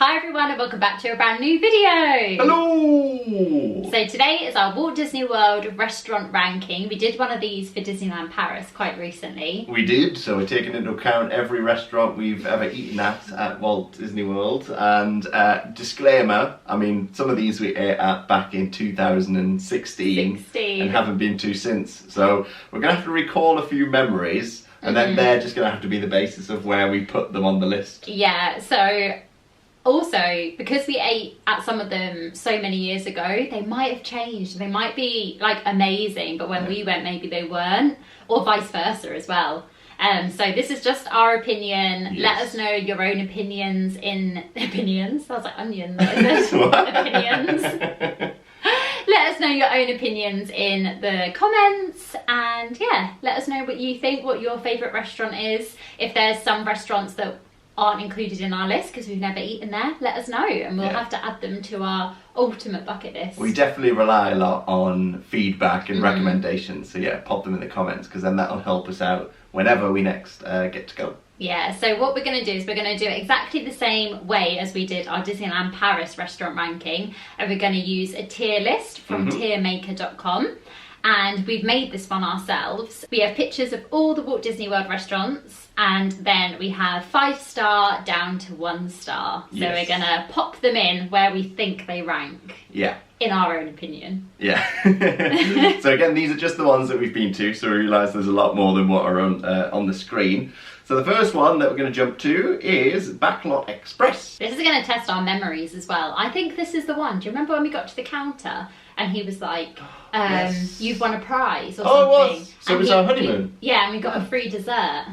Hi everyone and welcome back to a brand new video! Hello! So today is our Walt Disney World restaurant ranking. We did one of these for Disneyland Paris quite recently. We did, so we're taking into account every restaurant we've ever eaten at Walt Disney World. And disclaimer, I mean, some of these we ate at back in 2016 and haven't been to since. So we're going to have to recall a few memories and then they're just going to have to be the basis of where we put them on the list. Yeah, so also, because we ate at some of them so many years ago, they might have changed. They might be like amazing, but when we went, maybe they weren't, or vice versa as well. So this is just our opinion. Yes. Let us know your own opinions in opinions. Sounds like onion. Opinions. Let us know your own opinions in the comments, and yeah, let us know what you think, what your favourite restaurant is. If there's some restaurants that aren't included in our list because we've never eaten there, let us know and we'll have to add them to our ultimate bucket list. We definitely rely a lot on feedback and recommendations, so yeah, pop them in the comments because then that'll help us out whenever we next get to go. Yeah, so what we're going to do is we're going to do it exactly the same way as we did our Disneyland Paris restaurant ranking, and we're going to use a tier list from tiermaker.com. And we've made this one ourselves. We have pictures of all the Walt Disney World restaurants, and then we have 5-star down to 1-star. So we're gonna pop them in where we think they rank. Yeah. In our own opinion. Yeah. So again, these are just the ones that we've been to, so we realise there's a lot more than what are on the screen. So the first one that we're going to jump to is Backlot Express. This is going to test our memories as well. I think this is the one. Do you remember when we got to the counter and he was like, you've won a prize or something? Oh, it was. So and it was our honeymoon. Yeah, and we got a free dessert.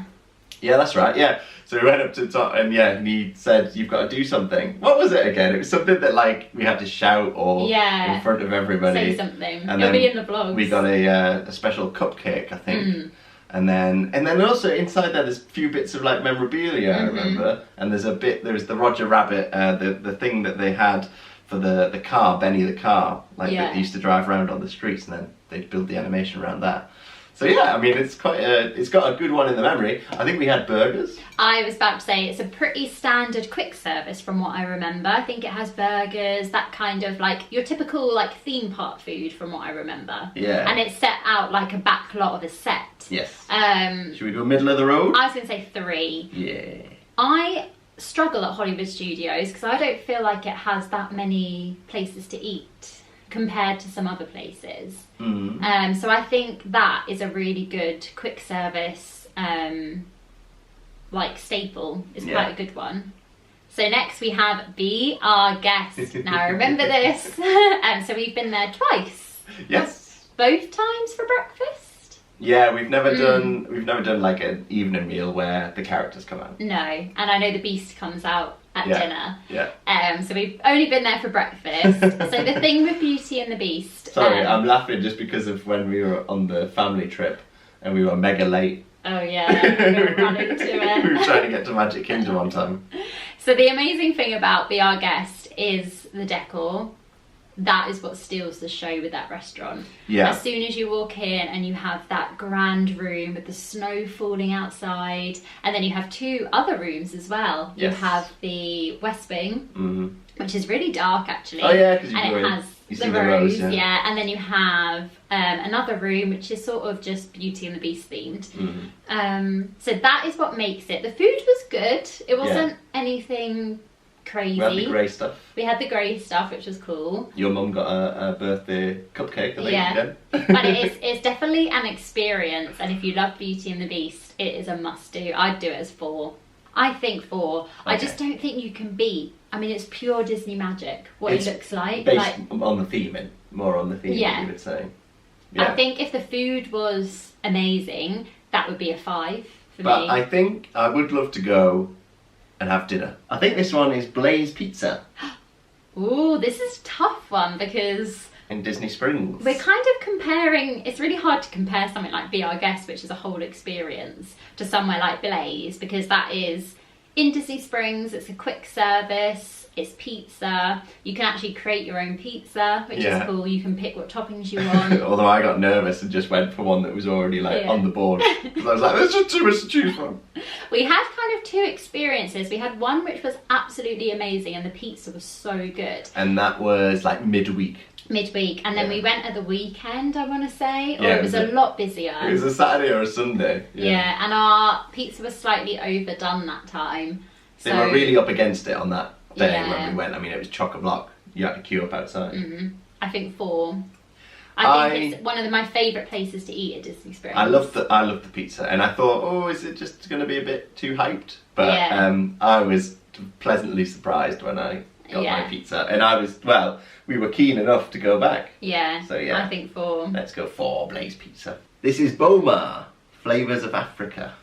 Yeah, that's right, yeah. So we went up to the top and and he said, you've got to do something. What was it again? It was something that like we had to shout or in front of everybody. Say something. And it'll be in the vlogs. We got a special cupcake, I think. And then also inside there there's a few bits of like memorabilia, I remember. And there's the Roger Rabbit, the thing that they had for the car, Benny the car, like that they used to drive around on the streets, and then they'd build the animation around that. So yeah, I mean it's got a good one in the memory. I think we had burgers. I was about to say it's a pretty standard quick service from what I remember. I think it has burgers, that kind of like your typical like theme park food from what I remember. Yeah. And it's set out like a backlot of a set. Yes. Should we go middle of the road? I was going to say 3. Yeah. I struggle at Hollywood Studios because I don't feel like it has that many places to eat compared to some other places. So I think that is a really good quick service like staple is quite a good one. So next we have Be Our Guest. Now remember this. So we've been there twice. Yes. Both times for breakfast. Yeah, we've never done like an evening meal where the characters come out. No, and I know the Beast comes out at dinner. Yeah. So we've only been there for breakfast. So the thing with Beauty and the Beast. Sorry, I'm laughing just because of when we were on the family trip and we were mega late. Oh yeah, we were running to it. We were trying to get to Magic Kingdom on time. So the amazing thing about Be Our Guest is the decor. That is what steals the show with that restaurant. Yeah. As soon as you walk in and you have that grand room with the snow falling outside, and then you have 2 other rooms as well. Yes. You have the West Wing, which is really dark actually. Oh yeah, because it has the rose, and then you have another room which is sort of just Beauty and the Beast themed. So that is what makes it. The food was good. It wasn't anything crazy. We had the grey stuff. We had the grey stuff, which was cool. Your mum got a birthday cupcake, I think. Yeah, but it's definitely an experience, and if you love Beauty and the Beast, it is a must-do. I'd do it as 4. I think 4. Okay. I just don't think you can beat. I mean, it's pure Disney magic. It looks like based on the theming, more on the theme. You would say. Yeah. I think if the food was amazing, that would be a 5 for me. But I think I would love to go and have dinner. I think this one is Blaze Pizza. Ooh, this is a tough one because in Disney Springs. We're kind of comparing, it's really hard to compare something like Be Our Guest, which is a whole experience, to somewhere like Blaze, because that is in Disney Springs, it's a quick service, It's pizza. You can actually create your own pizza, which Yeah. is cool. You can pick what toppings you want. Although I got nervous and just went for one that was already like Yeah. on the board. Because I was like, there's just too much to choose from. We had kind of two experiences. We had one which was absolutely amazing and the pizza was so good. And that was like midweek. Midweek, and then we went at the weekend, I want to say, or Yeah, it was a lot busier. It was a Saturday or a Sunday. Yeah, and our pizza was slightly overdone that time. They So were really up against it on that day Yeah. when we went. I mean, it was chock-a-block. You had to queue up outside. I think 4. I think it's one of my favourite places to eat at Disney Springs. I love the pizza, and I thought, oh, is it just going to be a bit too hyped? But Yeah. I was pleasantly surprised when I got my pizza, and we were keen enough to go back. Yeah, So, yeah. I think 4. Let's go for Blaze Pizza. This is Boma, Flavours of Africa.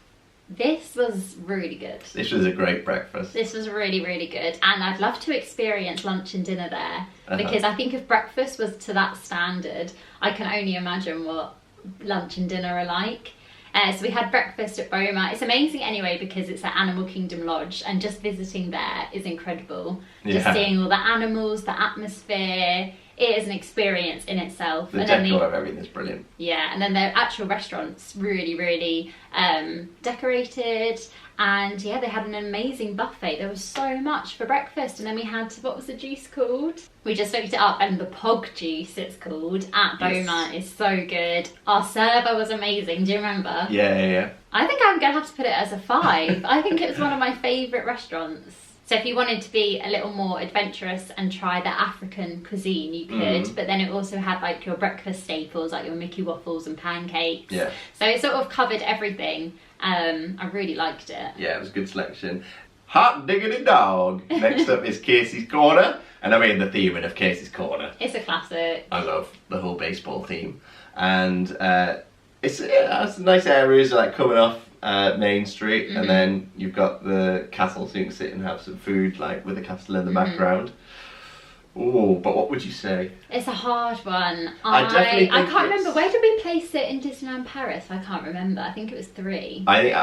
This was really good. This was a great breakfast. This was really, really good. And I'd love to experience lunch and dinner there. Because I think if breakfast was to that standard, I can only imagine what lunch and dinner are like. So we had breakfast at Boma. It's amazing anyway because it's at Animal Kingdom Lodge and just visiting there is incredible. Just seeing all the animals, the atmosphere. It is an experience in itself. The decor of everything is brilliant. Yeah, and then the actual restaurant's really, really decorated. And yeah, they had an amazing buffet. There was so much for breakfast. And then we had, what was the juice called? We just looked it up, and the Pog juice, it's called, at Boma is so good. Our server was amazing. Do you remember? Yeah. I think I'm going to have to put it as a 5. I think it was one of my favourite restaurants. So if you wanted to be a little more adventurous and try the African cuisine, you could. But then it also had like your breakfast staples, like your Mickey waffles and pancakes. Yeah. So it sort of covered everything. I really liked it. Yeah, it was a good selection. Hot diggity dog. Next up is Casey's Corner. And I mean the theming of Casey's Corner. It's a classic. I love the whole baseball theme. And it has nice areas like coming off Main Street, and then you've got the castle, so you can sit and have some food like with the castle in the background. Oh, but what would you say? It's a hard one. I definitely think I can't remember, where did we place it in Disneyland Paris? I can't remember. I think it was 3. I think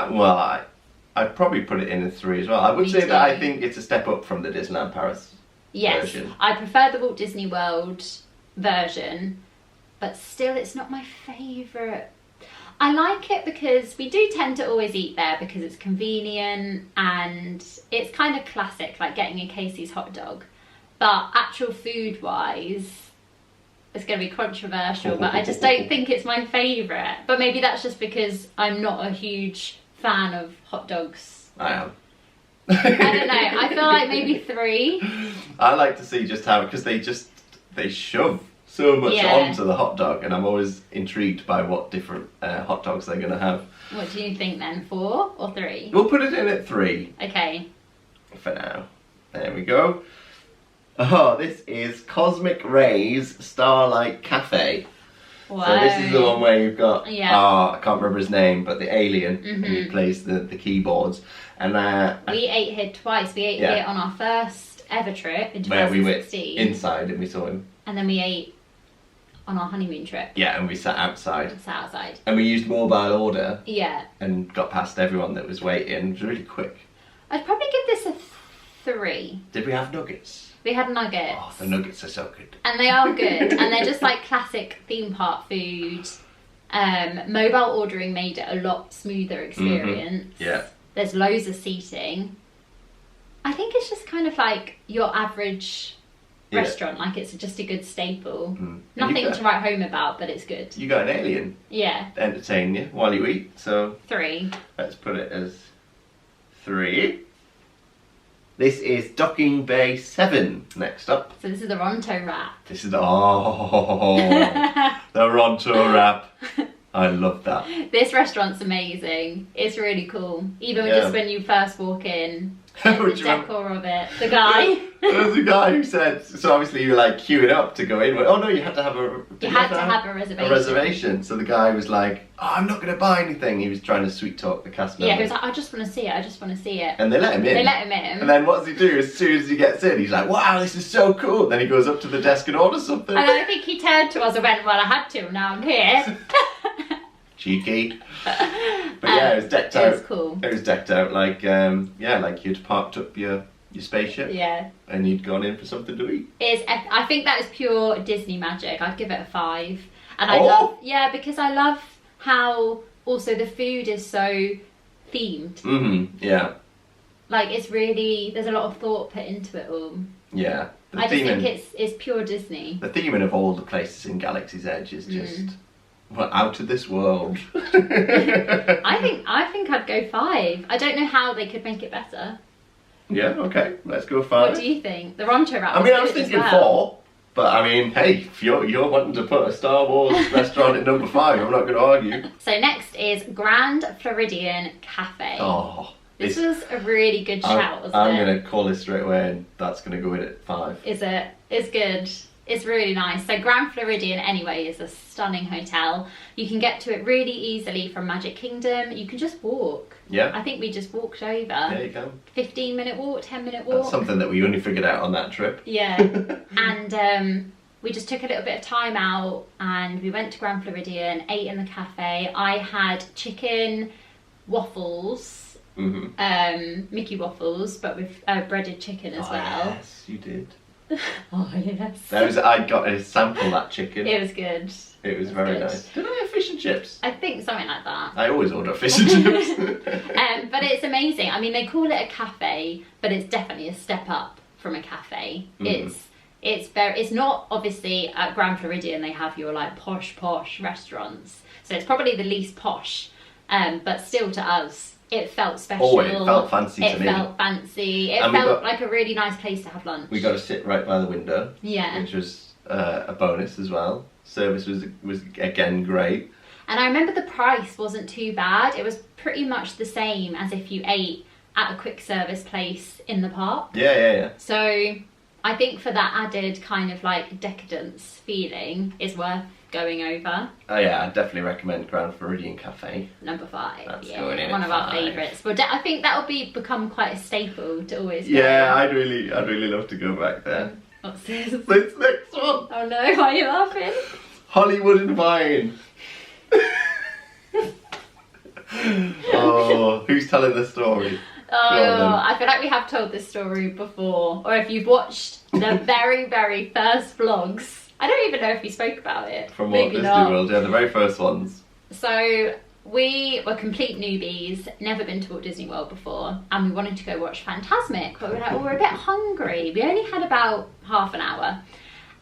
I'd probably put it in a 3 as well. I would say that I think it's a step up from the Disneyland Paris version. I prefer the Walt Disney World version, but still it's not my favourite. I like it because we do tend to always eat there because it's convenient and it's kind of classic, like getting a Casey's hot dog. But actual food wise, it's going to be controversial, but I just don't think it's my favourite. But maybe that's just because I'm not a huge fan of hot dogs. I am. I don't know, I feel like maybe 3. I like to see just how, because they shove so much onto the hot dog, and I'm always intrigued by what different hot dogs they're going to have. What do you think then, 4 or 3? We'll put it in at 3. Okay. For now. There we go. Oh, this is Cosmic Rays Starlight Cafe. Wow. So this is the one where you've got, I can't remember his name, but the alien, and he plays the keyboards. And we ate here twice. We ate here on our first ever trip in 2016. Where we went inside and we saw him. And then we ate on our honeymoon trip. Yeah, and we sat outside. And we used mobile order. Yeah. And got past everyone that was waiting. It was really quick. I'd probably give this a 3. Did we have nuggets? We had nuggets. Oh, the nuggets are so good. And they are good. And they're just like classic theme park food. Mobile ordering made it a lot smoother experience. Yeah. There's loads of seating. I think it's just kind of like your average restaurant, like it's just a good staple. Nothing to write home about, but it's good. You got an alien. Yeah. To entertain you while you eat, so 3. Let's put it as 3. This is Docking Bay 7 next up. So this is the Rondo Rat. This is the Rondo Rat. I love that. This restaurant's amazing. It's really cool. Even just when you first walk in, the decor of it. The guy. There was a guy who said, so obviously you were like queuing up to go in. Oh no, you had to have a reservation. So the guy was like, oh, I'm not going to buy anything. He was trying to sweet talk the cast member. Yeah, he was like, I just want to see it. And they let him in. And then what does he do? As soon as he gets in, he's like, wow, this is so cool. Then he goes up to the desk and orders something. And I think he turned to us and went, well, I had to, now I'm here. Cheeky. But yeah, it was decked out. It was cool. It was decked out like, like you'd parked up your your spaceship. Yeah. And you'd gone in for something to eat. I think that is pure Disney magic. I'd give it a 5. And because I love how also the food is so themed. Yeah. Like it's really, there's a lot of thought put into it all. Yeah. I just think it's pure Disney. The theming of all the places in Galaxy's Edge is just out of this world. I think I'd go 5. I don't know how they could make it better. Yeah, okay, let's go 5. What do you think? The Rondo Rat. I was thinking 4, but I mean, hey, if you're wanting to put a Star Wars restaurant at number 5, I'm not going to argue. So next is Grand Floridian Cafe. Oh. This was a really good shout, wasn't it? I'm going to call this straight away, and that's going to go in at 5. Is it? It's good. It's really nice. So Grand Floridian, anyway, is a stunning hotel. You can get to it really easily from Magic Kingdom. You can just walk. Yeah. I think we just walked over. There you go. 15-minute walk, 10-minute walk. That's something that we only figured out on that trip. Yeah. And we just took a little bit of time out, and we went to Grand Floridian, ate in the cafe. I had chicken waffles. Mickey waffles, but with breaded chicken as well. Yes, you did. Oh yes. I got to sample that chicken. It was good. It was very nice. Did I have fish and chips? I think something like that. I always order fish and chips. But it's amazing. I mean, they call it a cafe, but it's definitely a step up from a cafe. It's not obviously at Grand Floridian. They have your like posh restaurants, so it's probably the least posh. But still, to us, it felt special. Oh, it felt fancy to me. It felt fancy. It felt like a really nice place to have lunch. We got to sit right by the window. Yeah. Which was a bonus as well. Service was again great. And I remember the price wasn't too bad. It was pretty much the same as if you ate at a quick service place in the park. Yeah. So I think for that added kind of like decadence feeling is worth going over. Oh yeah, I definitely recommend Grand Floridian Cafe. Number 5. That's going in one at of our 5. favourites. But I think that'll become quite a staple to always go. Yeah, I'd really love to go back there. What's this? This next one. Oh no, why are you laughing? Hollywood and Vine. Oh, who's telling the story? Oh, I feel like we have told this story before. Or if you've watched the very, very first vlogs. I don't even know if we spoke about it. From Walt Disney World, yeah, the very first ones. So we were complete newbies, never been to Walt Disney World before, and we wanted to go watch Fantasmic, but we were like, we're a bit hungry. We only had about half an hour.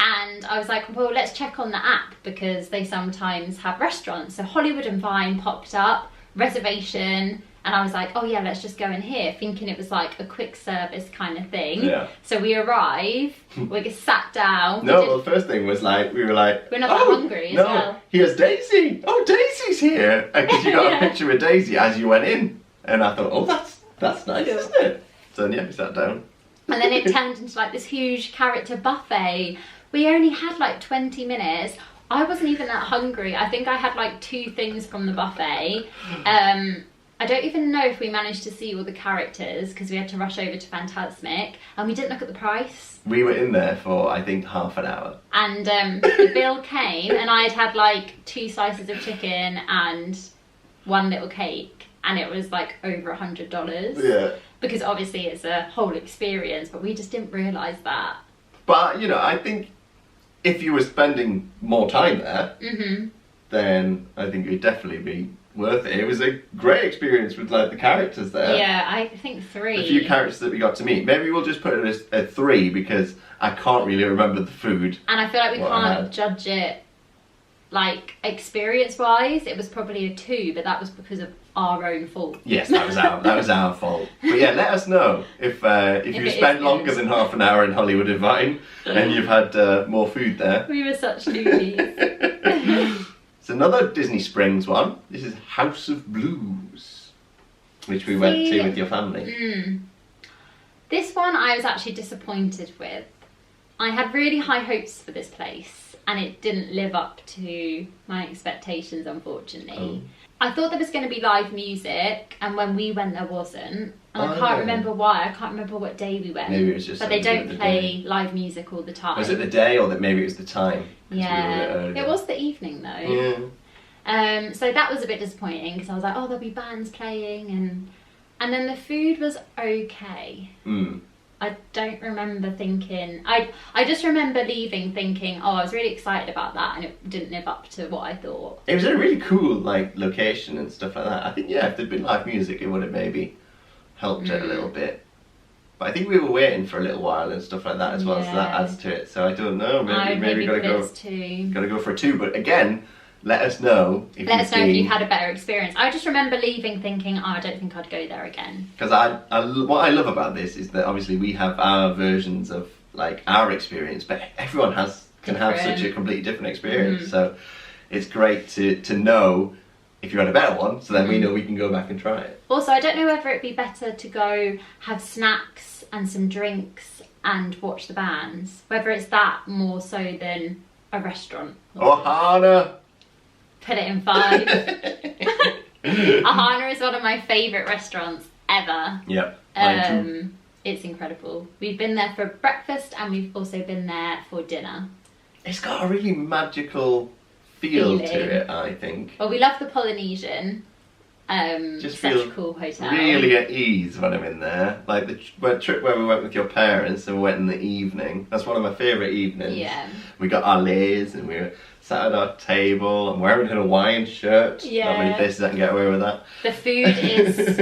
And I was like, well, let's check on the app because they sometimes have restaurants. So Hollywood and Vine popped up, reservation, and I was like, oh yeah, let's just go in here, thinking it was like a quick service kind of thing. Yeah. So we arrive, we just sat down. Well, the first thing was like, we were like, we're not that hungry as well. Here's Daisy. Oh, Daisy's here. Because you got a picture with Daisy as you went in. And I thought, oh, that's nice, isn't it? So yeah, we sat down. And then it turned into like this huge character buffet. We only had like 20 minutes. I wasn't even that hungry. I think I had like 2 things from the buffet. I don't even know if we managed to see all the characters because we had to rush over to Fantasmic and we didn't look at the price. We were in there for, I think, half an hour. And the bill came and I had like 2 slices of chicken and 1 little cake and it was like over $100. Yeah. Because obviously it's a whole experience, but we just didn't realise that. But, you know, I think if you were spending more time there, then I think it would definitely be worth it. It was a great experience with like the characters there. Yeah, I think 3. The few characters that we got to meet. Maybe we'll just put it as a 3 because I can't really remember the food. And I feel like we can't judge it like experience wise. It was probably a 2, but that was because of our own fault. Yes, that was our fault. But yeah, let us know if you spent longer than half an hour in Hollywood and Vine and you've had more food there. We were such newbies. It's another Disney Springs one. This is House of Blues, which we went to with your family. This one I was actually disappointed with. I had really high hopes for this place and it didn't live up to my expectations, unfortunately. I thought there was going to be live music and when we went there wasn't. And I can't remember why. I can't remember what day we went. Maybe it was just. But they don't play live music all the time. Was it the day or that maybe it was the time? Yeah, it was the evening though. Yeah. So that was a bit disappointing because I was like, oh, there'll be bands playing and then the food was okay. I don't remember thinking. I just remember leaving thinking, oh, I was really excited about that, and it didn't live up to what I thought. It was a really cool like location and stuff like that. I think if there'd been live music, it would have maybe helped it a little bit. But I think we were waiting for a little while and stuff like that as well, so that adds to it. So I don't know. Maybe gotta go for a 2. But again, let us know if you've had a better experience. I just remember leaving thinking, oh, I don't think I'd go there again. Because what I love about this is that obviously we have our versions of like our experience, but everyone can have such a completely different experience. So it's great to know if you had a better one, so then we know we can go back and try it. Also, I don't know whether it'd be better to go have snacks and some drinks and watch the bands. Whether it's that more so than a restaurant. Ohana! Put it in 5. Ohana is one of my favourite restaurants ever. Yep. It's incredible. We've been there for breakfast and we've also been there for dinner. It's got a really magical feel to it, I think. Well, we love the Polynesian. Just such feel a cool hotel. Really at ease when I'm in there. Like the trip where we went with your parents and we went in the evening. That's one of my favourite evenings. Yeah. We got our lays and we were sat at our table. I'm wearing a Hawaiian shirt. Yeah. Not many places I can get away with that. The food is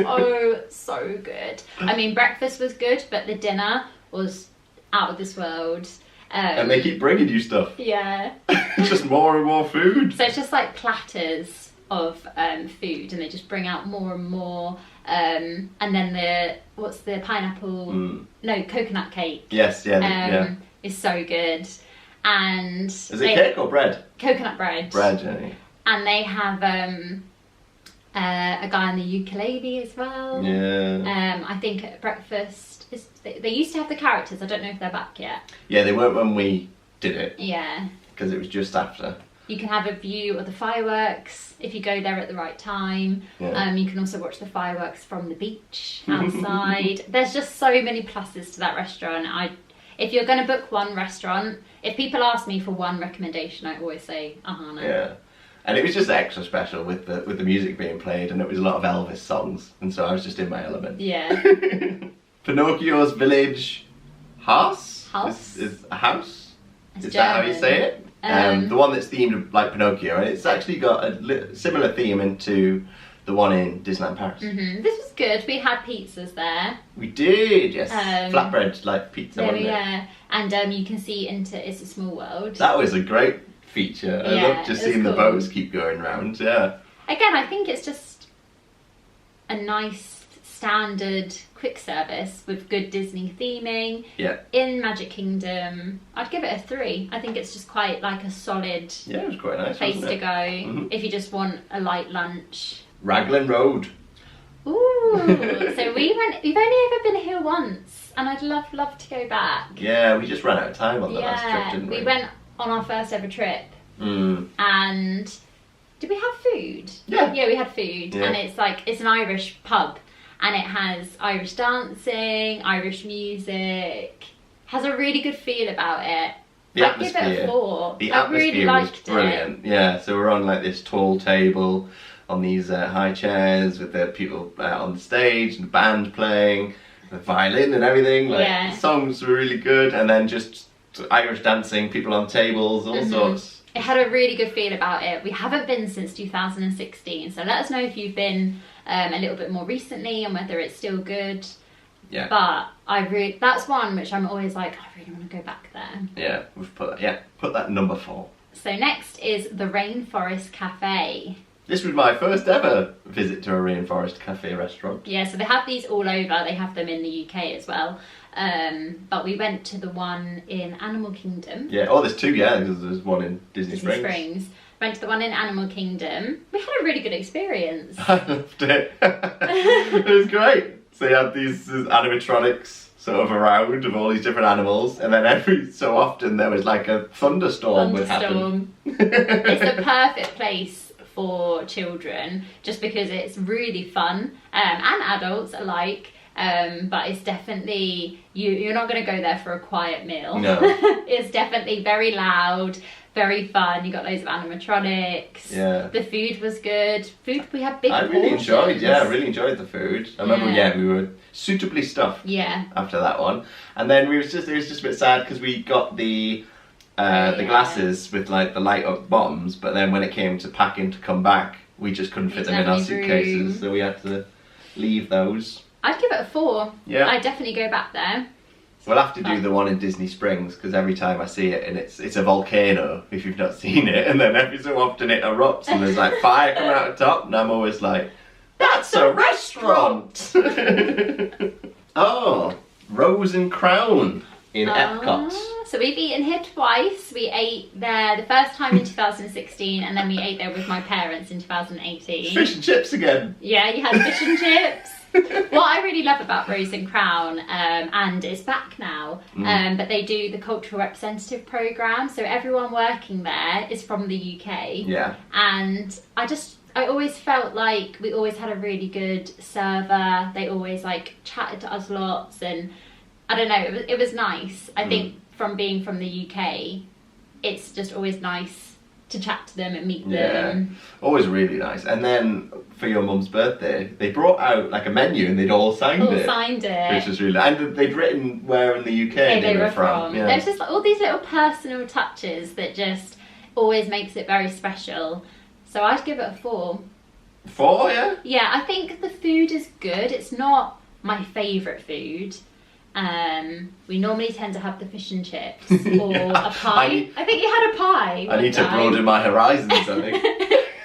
so good. I mean, breakfast was good, but the dinner was out of this world. And they keep bringing you stuff. Yeah. Just more and more food. So it's just like platters of food, and they just bring out more and more. And then what's the pineapple? No, coconut cake. Yes, yeah. Is so good. And is it cake or bread? Coconut bread. Bread, yeah. And they have a guy on the ukulele as well. Yeah. I think at breakfast they used to have the characters. I don't know if they're back yet. Yeah, they weren't when we did it. Yeah. Because it was just after. You can have a view of the fireworks if you go there at the right time. Yeah. You can also watch the fireworks from the beach outside. There's just so many pluses to that restaurant. If you're going to book one restaurant, if people ask me for one recommendation, I always say Ohana. Yeah. And it was just extra special with the music being played, and it was a lot of Elvis songs, and so I was just in my element. Yeah. Pinocchio's Village House? House? Is a house? Is German. that how you say it? The one that's themed like Pinocchio, and it's actually got a similar theme into the one in Disneyland Paris. This was good. We had pizzas there. We did, yes. Flatbread like pizza, wasn't it? Yeah, and you can see into It's a Small World. That was a great feature. I Yeah, loved just seeing the boats keep going round. Yeah. Again, I think it's just a nice standard quick service with good Disney theming. Yeah. In Magic Kingdom, I'd give it a 3. I think it's just quite like a solid it was quite nice, place wasn't to it? Go if you just want a light lunch. Raglan Road. Ooh, so we've only ever been here once, and I'd love to go back. Yeah, we just ran out of time on the last trip, didn't we? We went on our first ever trip, and did we have food? Yeah. Yeah, we had food, and it's an Irish pub, and it has Irish dancing, Irish music, has a really good feel about it. I'd give it a 4. The I atmosphere really liked was brilliant. Yeah, so we're on like this tall table on these high chairs with the people on the stage and the band playing, the violin and everything. Like the songs were really good, and then just Irish dancing, people on tables, all sorts. It had a really good feel about it. We haven't been since 2016, so let us know if you've been a little bit more recently and whether it's still good. Yeah. But that's one which I'm always like, I really want to go back there. Yeah, we've put that number 4. So next is the Rainforest Cafe. This was my first ever visit to a Rainforest Cafe restaurant. Yeah, so they have these all over. They have them in the UK as well. But we went to the one in Animal Kingdom. Yeah, there's 2, because there's one in Disney Springs. Went to the one in Animal Kingdom. We had a really good experience. I loved it. It was great. So you had these animatronics sort of around of all these different animals, and then every so often there was like a thunderstorm would happen. It's a perfect place for children just because it's really fun and adults alike. But it's definitely you're not going to go there for a quiet meal. No. It's definitely very loud, very fun. You got loads of animatronics. Yeah. The food was good. We had big I really portions. I really enjoyed the food. I remember, we were suitably stuffed after that one. And then it was just a bit sad because we got the glasses with like the light up bottoms, but then when it came to packing to come back, we just couldn't fit them in our suitcases, so we had to leave those. I'd give it a 4. Yeah. I'd definitely go back there. We'll have to do the one in Disney Springs, because every time I see it, and it's a volcano, if you've not seen it, and then every so often it erupts and there's like fire coming out the top, and I'm always like, that's a restaurant! Oh, Rose and Crown in Epcot. So we've eaten here twice. We ate there the first time in 2016, and then we ate there with my parents in 2018. Fish and chips again. Yeah, you had fish and chips. What I really love about Rose and Crown, and it's back now, but they do the cultural representative programme, so everyone working there is from the UK. Yeah. And I always felt like we always had a really good server. They always like chatted to us lots, and I don't know, it was nice. I think from being from the UK, it's just always nice to chat to them and meet them. Always really nice. And then for your mum's birthday, they brought out like a menu and they'd all signed it. Which was really, and they'd written where in the UK they were from. Yeah. There's just all these little personal touches that just always makes it very special. So I'd give it a 4. 4, yeah? Yeah, I think the food is good. It's not my favourite food. We normally tend to have the fish and chips or a pie. I think you had a pie. I need to broaden my horizons, I think.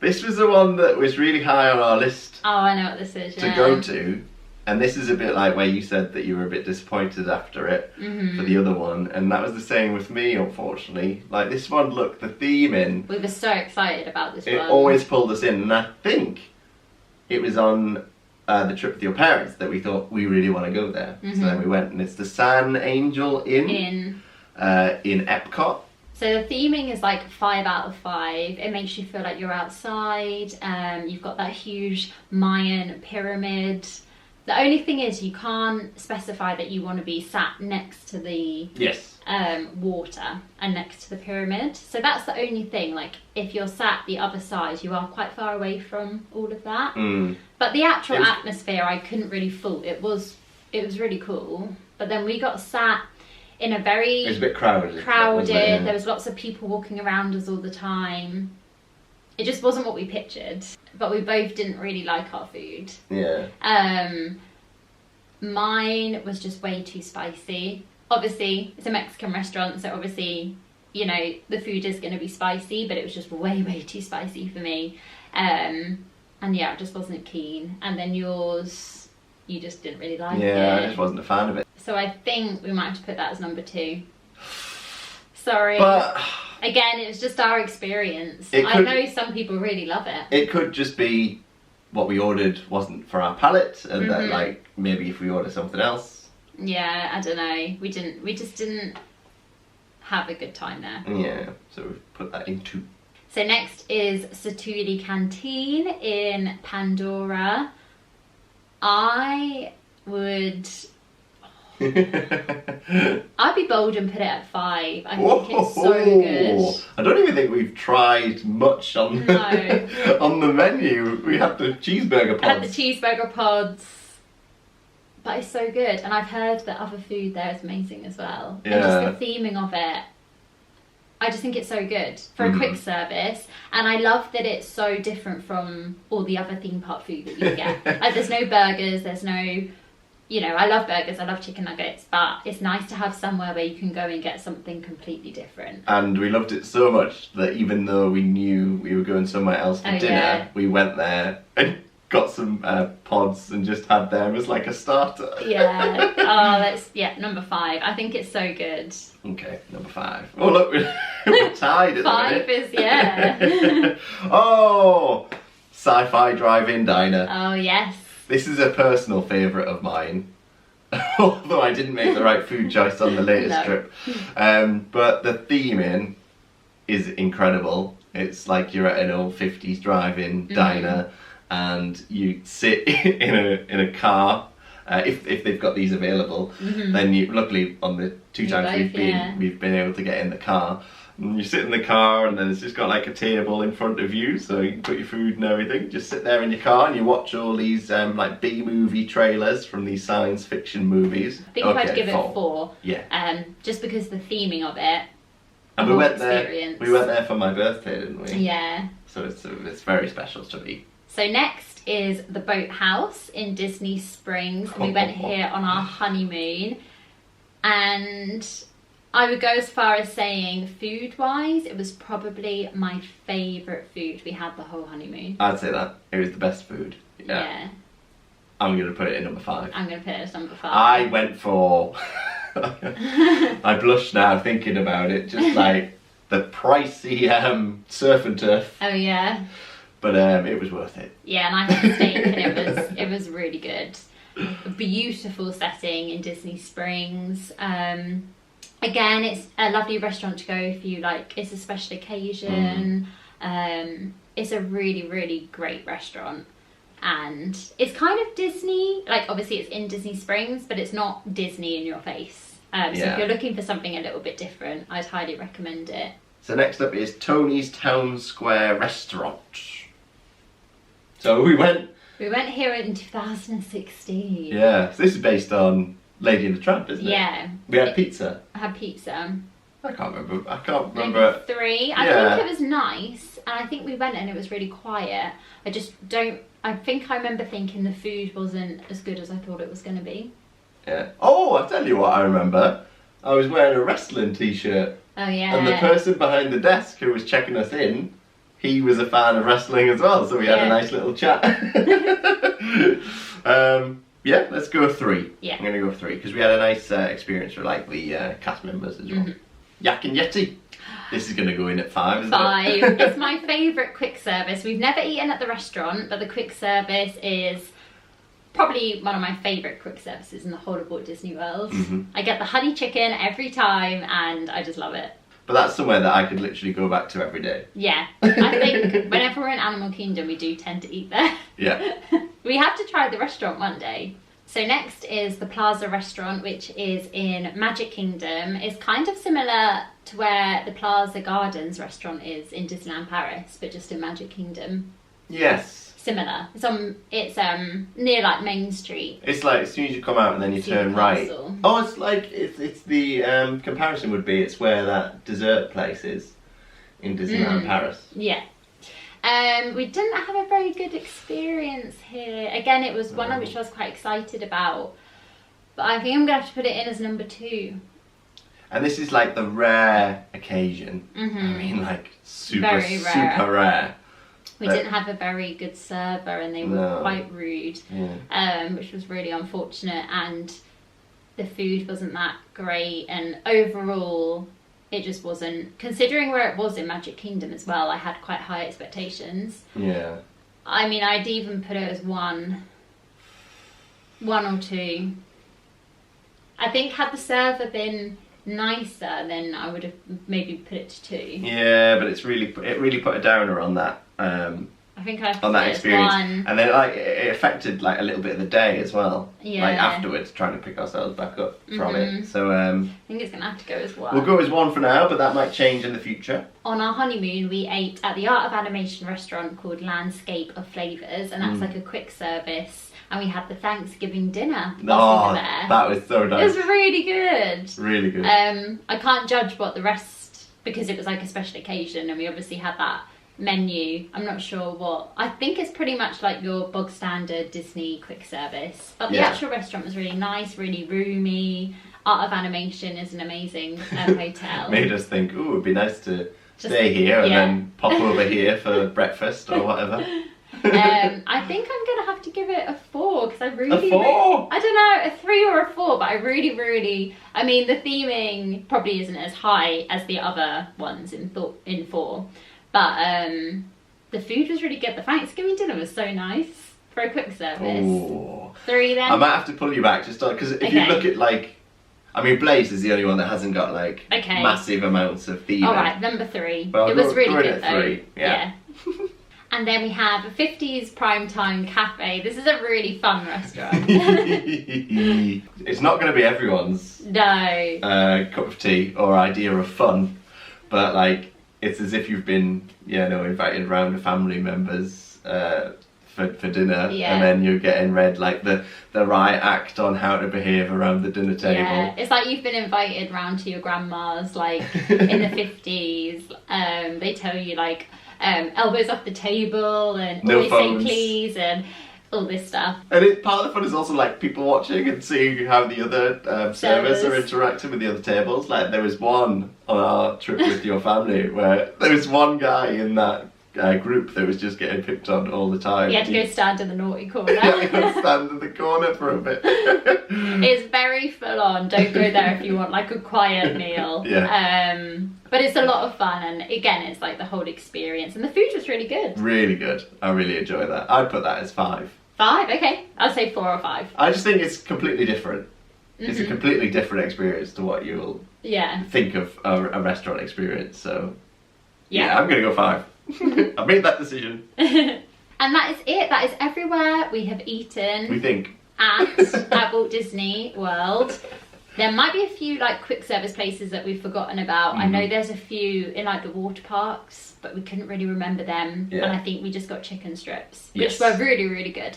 This was the one that was really high on our list. Oh, I know what this is. To go to. And this is a bit like where you said that you were a bit disappointed after it for the other one. And that was the same with me, unfortunately. Like this one, look, the theme in. We were so excited about this one. It always pulled us in. And I think it was on the trip with your parents that we thought we really want to go there. So then we went, and it's the San Angel Inn in Epcot. So the theming is like 5 out of 5. It makes you feel like you're outside. You've got that huge Mayan pyramid. The only thing is you can't specify that you want to be sat next to the water and next to the pyramid. So that's the only thing. Like if you're sat the other side, you are quite far away from all of that. But the actual atmosphere, I couldn't really fault. It was really cool. But then we got sat in a very... It was a bit crowded. There was lots of people walking around us all the time. It just wasn't what we pictured. But we both didn't really like our food. Yeah. Mine was just way too spicy. Obviously, it's a Mexican restaurant, so obviously, you know, the food is going to be spicy, but it was just way, way too spicy for me. And yeah, I just wasn't keen. And then yours, you just didn't really like it. Yeah, I just wasn't a fan of it. So I think we might have to put that as number 2. Sorry. But again, it was just our experience. I know some people really love it. It could just be what we ordered wasn't for our palate, and that like maybe if we order something else. Yeah, I don't know. We just didn't have a good time there. Yeah, so we've put that into. So next is Satyratory Canteen in Pandora. I would... I'd be bold and put it at 5. I think it's so good. I don't even think we've tried much on on the menu. We had the cheeseburger pods. I had the cheeseburger pods. But it's so good. And I've heard that other food there is amazing as well. Yeah. And just the theming of it. I just think it's so good for a quick service, and I love that it's so different from all the other theme park food that you get. Like there's no burgers, there's no, you know, I love burgers, I love chicken nuggets, but it's nice to have somewhere where you can go and get something completely different. And we loved it so much that even though we knew we were going somewhere else for dinner, we went there and got some pods and just had them as like a starter. Yeah. Oh, that's number 5. I think it's so good. Okay, number 5. Oh look, we're tied at 5 is Oh, SciFi DriveIn Diner. Oh yes. This is a personal favourite of mine. Although I didn't make the right food choice on the latest trip. But the theming is incredible. It's like you're at an old 50s drive-in diner. And you sit in a car if they've got these available. Then luckily on the 2 times we've been able to get in the car. And you sit in the car and then it's just got like a table in front of you, so you can put your food and everything. Just sit there in your car and you watch all these like B-movie trailers from these science fiction movies. I think I'd give it 4. Yeah. Just because the theming of it. And we went there for my birthday, didn't we? Yeah. So it's very special to me. So next is the Boathouse in Disney Springs. We went here on our honeymoon, and I would go as far as saying food-wise, it was probably my favourite food we had the whole honeymoon. I'd say that. It was the best food. Yeah. I'm going to put it in number 5. I'm going to put it as number 5. I went for... I blush now thinking about it, just like the pricey surf and turf. Oh yeah. But it was worth it. Yeah, and I had the steak and it was really good. A beautiful setting in Disney Springs. Again, it's a lovely restaurant to go if you like, it's a special occasion. It's a really, really great restaurant. And it's kind of Disney, like obviously it's in Disney Springs, but it's not Disney in your face. So if you're looking for something a little bit different, I'd highly recommend it. So next up is Tony's Town Square Restaurant. So we went here in 2016. Yeah, so this is based on Lady and the Tramp, isn't it? Yeah. We had pizza. I had pizza. I can't remember. Maybe 3. I think it was nice, and I think we went and it was really quiet. I think I remember thinking the food wasn't as good as I thought it was going to be. Yeah. Oh, I'll tell you what I remember. I was wearing a wrestling t-shirt. Oh yeah. And the person behind the desk who was checking us in, he was a fan of wrestling as well, so we had a nice little chat. Yeah, let's go 3. Yeah. I'm going to go 3 because we had a nice experience with like the cast members as well. Yak and Yeti. This is going to go in at 5, isn't it? 5. It's my favourite quick service. We've never eaten at the restaurant, but the quick service is probably one of my favourite quick services in the whole of Walt Disney World. I get the honey chicken every time and I just love it. But that's somewhere that I could literally go back to every day. Yeah. I think whenever we're in Animal Kingdom, we do tend to eat there. Yeah. We have to try the restaurant one day. So next is the Plaza Restaurant, which is in Magic Kingdom. It's kind of similar to where the Plaza Gardens restaurant is in Disneyland Paris, but just in Magic Kingdom. Yes. Similar. It's near like Main Street. It's like as soon as you come out and then you turn right. Oh, it's like it's the comparison would be it's where that dessert place is in Disneyland Paris. Yeah. We didn't have a very good experience here. Again, it was one which I was quite excited about, but I think I'm gonna have to put it in as number 2. And this is like the rare occasion. I mean, like super rare. We didn't have a very good server and they were quite rude, which was really unfortunate, and the food wasn't that great, and overall it just wasn't, considering where it was in Magic Kingdom as well, I had quite high expectations. Yeah. I mean, I'd even put it as 1 or 2. I think had the server been nicer, then I would have maybe put it to 2. Yeah, but it really put a downer on that. I think I on that experience, and then like it affected like a little bit of the day as well. Yeah. Like afterwards, trying to pick ourselves back up from it. So I think it's gonna have to go as 1. We'll go as 1 for now, but that might change in the future. On our honeymoon, we ate at the Art of Animation restaurant called Landscape of Flavours, and that's like a quick service. And we had the Thanksgiving dinner. Oh, that was so nice. It was really good. Really good. I can't judge what the rest, because it was like a special occasion, and we obviously had that menu. I'm not sure what. I think it's pretty much like your bog standard Disney quick service. But the actual restaurant was really nice, really roomy. Art of Animation is an amazing hotel. Made us think, ooh, it'd be nice to stay here and then pop over here for breakfast or whatever. I think I'm gonna have to give it a 4 because I really, a 4? I don't know, a 3 or a 4, but I really, I mean, the theming probably isn't as high as the other ones in 4, but the food was really good. The Thanksgiving dinner was so nice for a quick service. Ooh. 3 then. I might have to pull you back just because if you look at like, I mean, Blaze is the only one that hasn't got like massive amounts of theming. All right, number 3. Well, it was really go good though. 3. Yeah. And then we have a 50s primetime cafe. This is a really fun restaurant. It's not going to be everyone's No. cup of tea or idea of fun, but like it's as if you've been, invited round to family members for dinner, Yeah. and then you're getting read like the right act on how to behave around the dinner table. Yeah, it's like you've been invited round to your grandma's, like in the 50s. They tell you like elbows off the table and No always phones. say please and all this stuff. And part of the fun is also like people watching and seeing how the other servers are interacting with the other tables. Like there was one on our trip with your family where there was one guy in that group that was just getting picked on all the time. You had to go stand in the naughty corner. You had to go stand in the corner for a bit. It's very full on. Don't go there if you want like a quiet meal. Yeah. But it's a lot of fun, and again, it's like the whole experience, and the food was really good. Really good. I really enjoy that. I'd put that as 5. 5, okay. I'll say 4 or 5. I just think it's completely different. It's a completely different experience to what you'll Yeah. think of a restaurant experience. So Yeah. I'm gonna go 5. I've made that decision. And that is it. That is everywhere we have eaten. We think. at Walt Disney World. There might be a few like quick service places that we've forgotten about. I know there's a few in like the water parks, but we couldn't really remember them. Yeah. And I think we just got chicken strips, Yes. which were really, really good.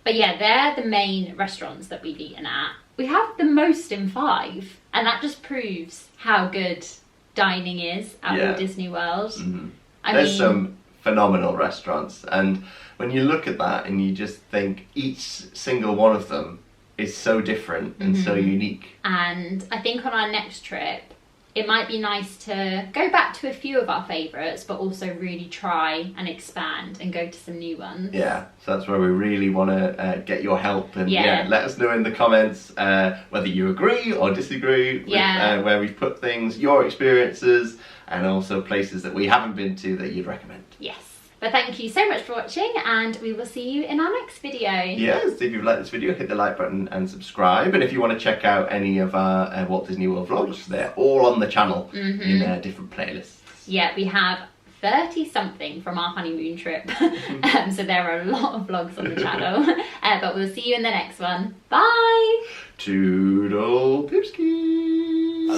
But yeah, they're the main restaurants that we've eaten at. We have the most in 5, and that just proves how good dining is at Walt Disney World. There's some phenomenal restaurants, and when you look at that and you just think each single one of them is so different and so unique. And I think on our next trip, it might be nice to go back to a few of our favourites, but also really try and expand and go to some new ones. Yeah, so that's where we really want to get your help, and Yeah. let us know in the comments whether you agree or disagree with where we've put things, your experiences, and also places that we haven't been to that you'd recommend. Yes. But thank you so much for watching, and we will see you in our next video. Yes, if you've liked this video, hit the like button and subscribe. And if you want to check out any of our Walt Disney World vlogs, they're all on the channel in different playlists. Yeah, we have 30 something from our honeymoon trip. So there are a lot of vlogs on the channel. But we'll see you in the next one. Bye! Toodle Pipski!